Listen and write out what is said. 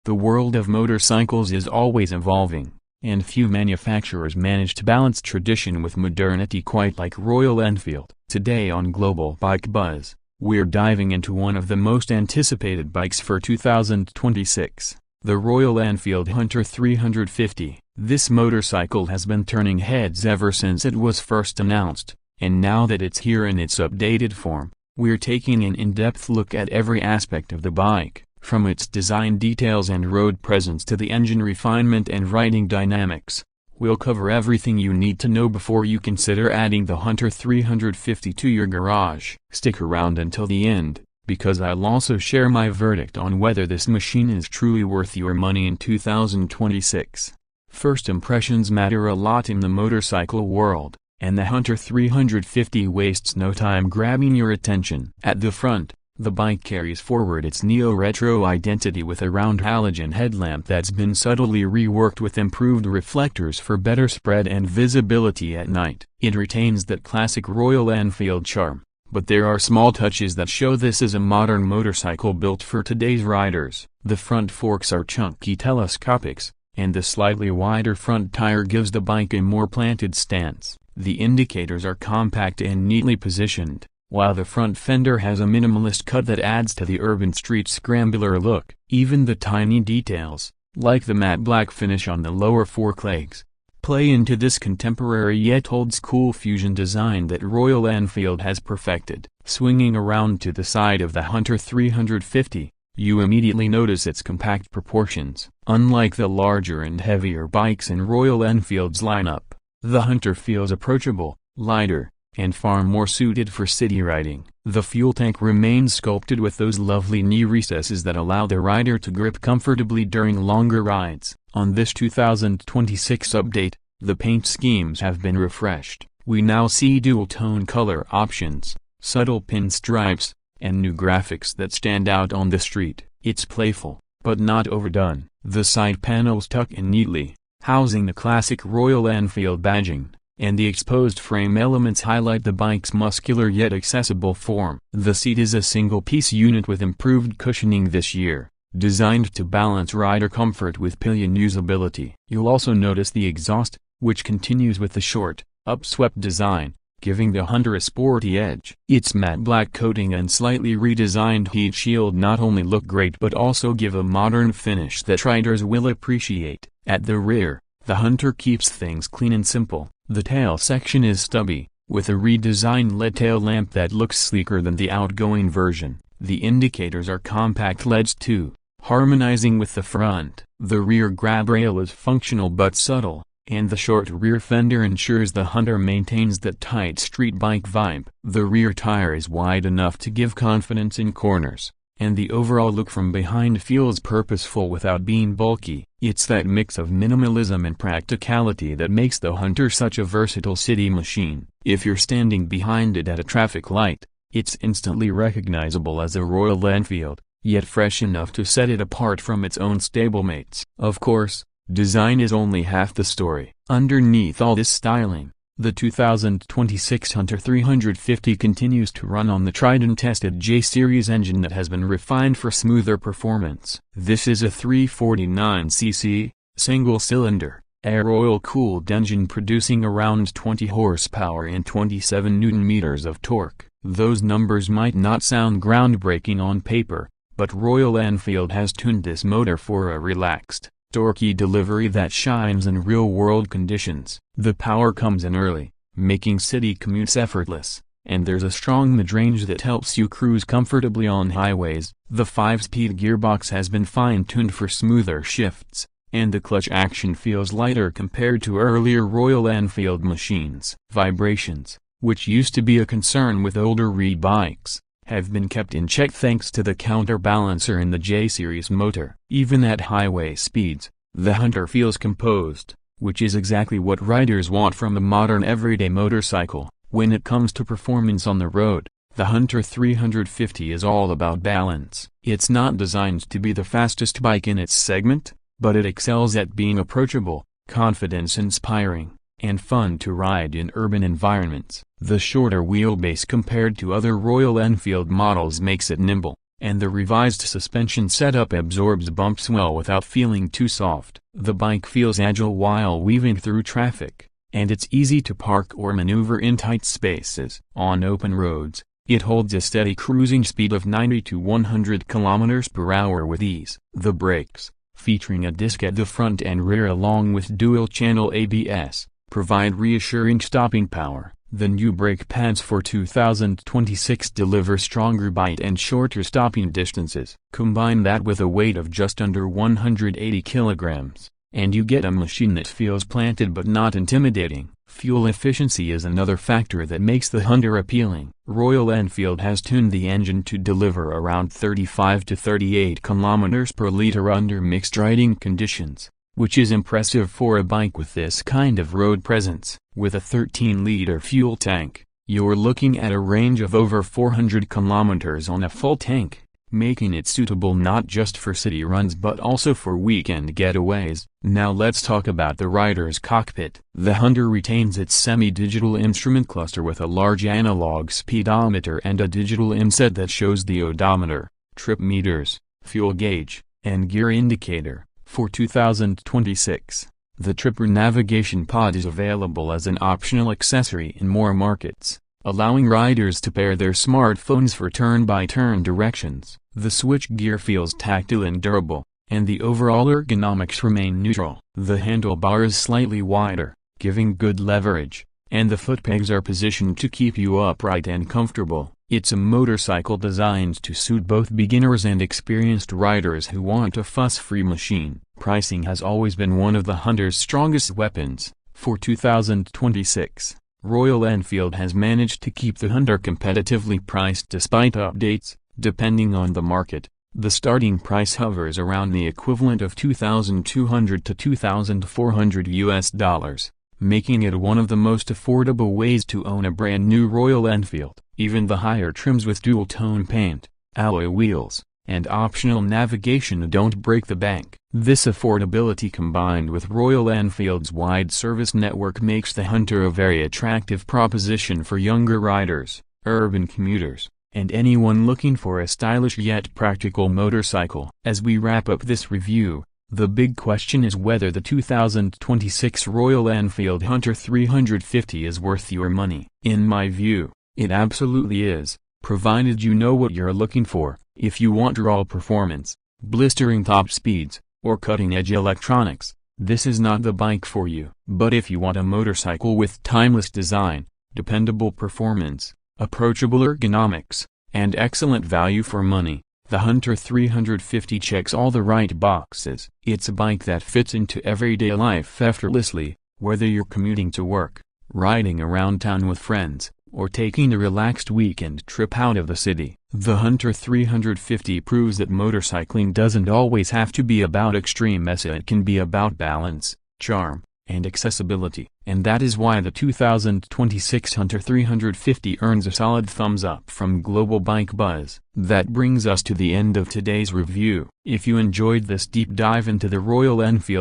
The world of motorcycles is always evolving, and few manufacturers manage to balance tradition with modernity quite like Royal Enfield. Today on Global Bike Buzz, we're diving into one of the most anticipated bikes for 2026, the Royal Enfield Hunter 350. This motorcycle has been turning heads ever since it was first announced, and now that it's here in its updated form, we're taking an in-depth look at every aspect of the bike, from its design details and road presence to the engine refinement and riding dynamics. We'll cover everything you need to know before you consider adding the Hunter 350 to your garage. Stick around until the end, because I'll also share my verdict on whether this machine is truly worth your money in 2026. First impressions matter a lot in the motorcycle world, and the Hunter 350 wastes no time grabbing your attention. At the front, the bike carries forward its neo-retro identity with a round halogen headlamp that's been subtly reworked with improved reflectors for better spread and visibility at night. It retains that classic Royal Enfield charm, but there are small touches that show this is a modern motorcycle built for today's riders. The front forks are chunky telescopics, and the slightly wider front tire gives the bike a more planted stance. The indicators are compact and neatly positioned, while the front fender has a minimalist cut that adds to the urban street scrambler look. Even the tiny details, like the matte black finish on the lower fork legs, play into this contemporary yet old-school fusion design that Royal Enfield has perfected. Swinging around to the side of the Hunter 350, you immediately notice its compact proportions. Unlike the larger and heavier bikes in Royal Enfield's lineup, the Hunter feels approachable, lighter, and far more suited for city riding. The fuel tank remains sculpted with those lovely knee recesses that allow the rider to grip comfortably during longer rides. On this 2026 update, the paint schemes have been refreshed. We now see dual-tone color options, subtle pinstripes, and new graphics that stand out on the street. It's playful, but not overdone. The side panels tuck in neatly, housing the classic Royal Enfield badging, and the exposed frame elements highlight the bike's muscular yet accessible form. The seat is a single-piece unit with improved cushioning this year, designed to balance rider comfort with pillion usability. You'll also notice the exhaust, which continues with the short, upswept design, giving the Hunter a sporty edge. Its matte black coating and slightly redesigned heat shield not only look great but also give a modern finish that riders will appreciate. At the rear, the Hunter keeps things clean and simple. The tail section is stubby, with a redesigned LED tail lamp that looks sleeker than the outgoing version. The indicators are compact LEDs too, harmonizing with the front. The rear grab rail is functional but subtle, and the short rear fender ensures the Hunter maintains that tight street bike vibe. The rear tire is wide enough to give confidence in corners, and the overall look from behind feels purposeful without being bulky. It's that mix of minimalism and practicality that makes the Hunter such a versatile city machine. If you're standing behind it at a traffic light, it's instantly recognizable as a Royal Enfield, yet fresh enough to set it apart from its own stablemates. Of course, design is only half the story. Underneath all this styling, the 2026 Hunter 350 continues to run on the tried-and-tested J-Series engine that has been refined for smoother performance. This is a 349cc, single-cylinder, air-oil-cooled engine producing around 20 horsepower and 27 Nm of torque. Those numbers might not sound groundbreaking on paper, but Royal Enfield has tuned this motor for a relaxed, torquey delivery that shines in real-world conditions. The power comes in early, making city commutes effortless, and there's a strong mid-range that helps you cruise comfortably on highways. The 5-speed gearbox has been fine-tuned for smoother shifts, and the clutch action feels lighter compared to earlier Royal Enfield machines. Vibrations, which used to be a concern with older bikes, have been kept in check thanks to the counterbalancer in the J-Series motor. Even at highway speeds, the Hunter feels composed, which is exactly what riders want from a modern everyday motorcycle. When it comes to performance on the road, the Hunter 350 is all about balance. It's not designed to be the fastest bike in its segment, but it excels at being approachable, confidence-inspiring, and fun to ride in urban environments. The shorter wheelbase compared to other Royal Enfield models makes it nimble, and the revised suspension setup absorbs bumps well without feeling too soft. The bike feels agile while weaving through traffic, and it's easy to park or maneuver in tight spaces. On open roads, it holds a steady cruising speed of 90 to 100 km per hour with ease. The brakes, featuring a disc at the front and rear along with dual-channel ABS, provide reassuring stopping power. The new brake pads for 2026 deliver stronger bite and shorter stopping distances. Combine that with a weight of just under 180 kilograms, and you get a machine that feels planted but not intimidating. Fuel efficiency is another factor that makes the Hunter appealing. Royal Enfield has tuned the engine to deliver around 35 to 38 kilometers per liter under mixed riding conditions, which is impressive for a bike with this kind of road presence. With a 13-liter fuel tank, you're looking at a range of over 400 kilometers on a full tank, making it suitable not just for city runs but also for weekend getaways. Now let's talk about the rider's cockpit. The Hunter retains its semi-digital instrument cluster with a large analog speedometer and a digital inset that shows the odometer, trip meters, fuel gauge, and gear indicator. For 2026, the Tripper navigation pod is available as an optional accessory in more markets, allowing riders to pair their smartphones for turn-by-turn directions. The switchgear feels tactile and durable, and the overall ergonomics remain neutral. The handlebar is slightly wider, giving good leverage, and the foot pegs are positioned to keep you upright and comfortable. It's a motorcycle designed to suit both beginners and experienced riders who want a fuss-free machine. Pricing has always been one of the Hunter's strongest weapons. For 2026, Royal Enfield has managed to keep the Hunter competitively priced despite updates. Depending on the market, the starting price hovers around the equivalent of $2,200 to $2,400, making it one of the most affordable ways to own a brand new Royal Enfield. Even the higher trims with dual-tone paint, alloy wheels, and optional navigation don't break the bank. This affordability combined with Royal Enfield's wide service network makes the Hunter a very attractive proposition for younger riders, urban commuters, and anyone looking for a stylish yet practical motorcycle. As we wrap up this review, the big question is whether the 2026 Royal Enfield Hunter 350 is worth your money. In my view, it absolutely is, provided you know what you're looking for. If you want raw performance, blistering top speeds, or cutting-edge electronics, this is not the bike for you. But if you want a motorcycle with timeless design, dependable performance, approachable ergonomics, and excellent value for money, the Hunter 350 checks all the right boxes. It's a bike that fits into everyday life effortlessly, whether you're commuting to work, riding around town with friends, or taking a relaxed weekend trip out of the city. The Hunter 350 proves that motorcycling doesn't always have to be about extreme mesa. It can be about balance, charm, and accessibility. And that is why the 2026 Hunter 350 earns a solid thumbs up from Global Bike Buzz. That brings us to the end of today's review. If you enjoyed this deep dive into the Royal Enfield